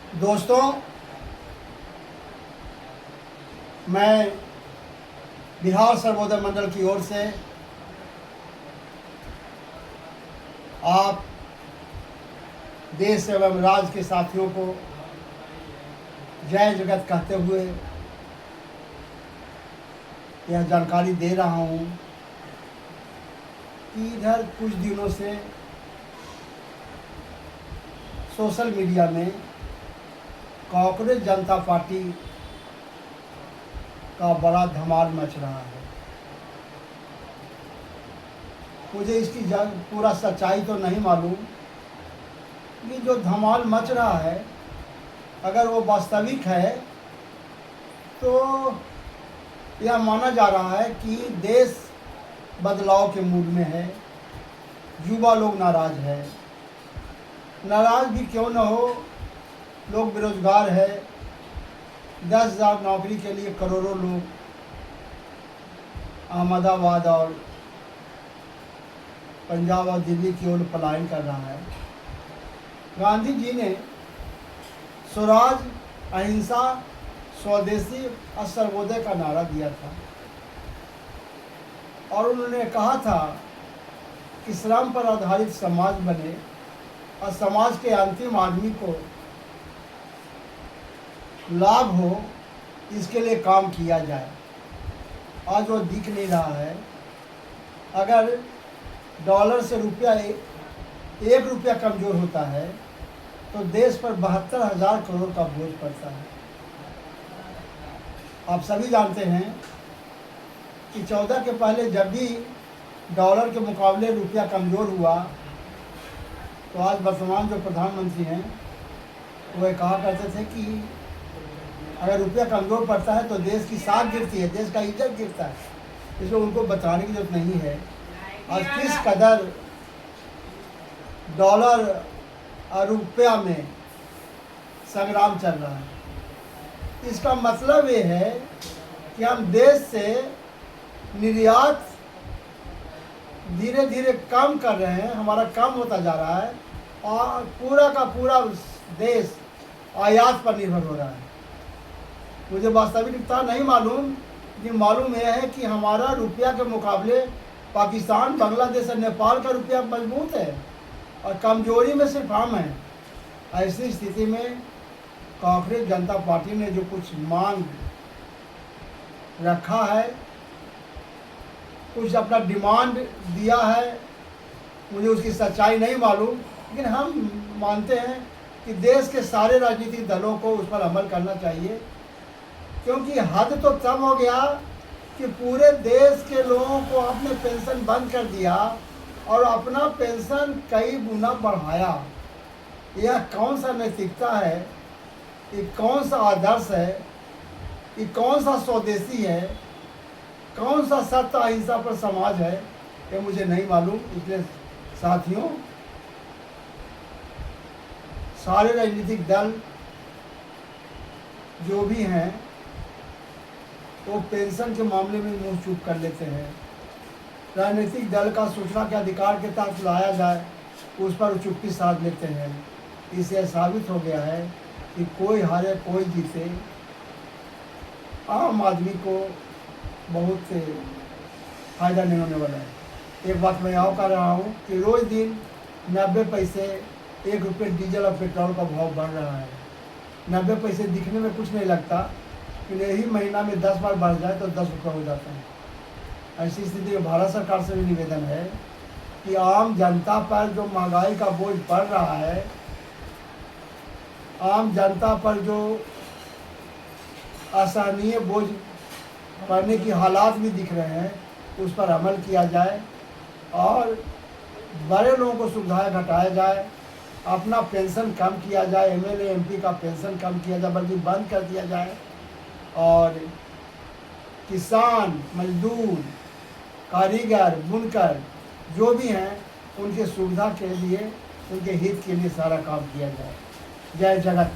दोस्तों, मैं बिहार सर्वोदय मंडल की ओर से आप देश एवं राज्य के साथियों को जय जगत कहते हुए यह जानकारी दे रहा हूँ कि इधर कुछ दिनों से सोशल मीडिया में कांग्रेस जनता पार्टी का बड़ा धमाल मच रहा है। मुझे इसकी पूरा सच्चाई तो नहीं मालूम कि जो धमाल मच रहा है अगर वो वास्तविक है तो यह माना जा रहा है कि देश बदलाव के मूड में है, युवा लोग नाराज़ है। नाराज़ भी क्यों न हो, लोग बेरोजगार है। 10,000 नौकरी के लिए करोड़ों लोग अहमदाबाद और पंजाब और दिल्ली की ओर पलायन कर रहा है। गांधी जी ने स्वराज, अहिंसा, स्वदेशी और सर्वोदय का नारा दिया था और उन्होंने कहा था कि श्रम पर आधारित समाज बने और समाज के अंतिम आदमी को लाभ हो, इसके लिए काम किया जाए। आज वो दिख नहीं रहा है। अगर डॉलर से रुपया एक रुपया कमज़ोर होता है तो देश पर 72,000 करोड़ का बोझ पड़ता है। आप सभी जानते हैं कि 14 के पहले जब भी डॉलर के मुकाबले रुपया कमज़ोर हुआ तो आज वर्तमान जो प्रधानमंत्री हैं वह कहा करते थे कि अगर रुपया कमज़ोर पड़ता है तो देश की साख गिरती है, देश का इज्जत गिरता है। इसमें उनको बताने की जरूरत नहीं है आज किस कदर डॉलर और रुपया में संग्राम चल रहा है। इसका मतलब ये है कि हम देश से निर्यात धीरे धीरे कम कर रहे हैं, हमारा कम होता जा रहा है और पूरा का पूरा देश आयात पर निर्भर हो रहा है। मुझे वास्तविकता नहीं मालूम, लेकिन मालूम यह है कि हमारा रुपया के मुकाबले पाकिस्तान, बांग्लादेश और नेपाल का रुपया मजबूत है और कमजोरी में सिर्फ हम हैं। ऐसी स्थिति में कांग्रेस जनता पार्टी ने जो कुछ मांग रखा है, कुछ अपना डिमांड दिया है, मुझे उसकी सच्चाई नहीं मालूम, लेकिन हम मानते हैं कि देश के सारे राजनीतिक दलों को उस पर अमल करना चाहिए, क्योंकि हद तो तब हो गया कि पूरे देश के लोगों को आपने पेंशन बंद कर दिया और अपना पेंशन कई गुना बढ़ाया। यह कौन सा नैतिकता है, ये कौन सा आदर्श है, ये कौन सा स्वदेशी है, कौन सा सत्य अहिंसा पर समाज है, ये मुझे नहीं मालूम। इसलिए साथियों, सारे राजनीतिक दल जो भी हैं वो पेंशन के मामले में मुंह चुप कर लेते हैं। राजनीतिक दल का सूचना के अधिकार के तहत लाया जाए उस पर चुप्पी साध लेते हैं। इससे साबित हो गया है कि कोई हारे कोई जीते, आम आदमी को बहुत फ़ायदा नहीं होने वाला है। एक बात मैं यहाँ कर रहा हूँ कि रोज़ दिन 90 पैसे 1 रुपये डीजल और पेट्रोल का भाव बढ़ रहा है। 90 पैसे दिखने में कुछ नहीं लगता, लेकिन यही महीना में 10 बार बढ़ जाए तो 10 रुपये हो जाता है। ऐसी स्थिति में भारत सरकार से भी निवेदन है कि आम जनता पर जो महंगाई का बोझ बढ़ रहा है, आम जनता पर जो असहनीय बोझ पड़ने की हालात भी दिख रहे हैं, उस पर अमल किया जाए और बड़े लोगों को सुविधाएं घटाया जाए, अपना पेंशन कम किया जाए, एमएलए एमपी का पेंशन कम किया जाए बल्कि बंद कर दिया जाए और किसान, मजदूर, कारीगर, बुनकर जो भी हैं उनके सुविधा के लिए, उनके हित के लिए सारा काम किया जाए। जय जगत।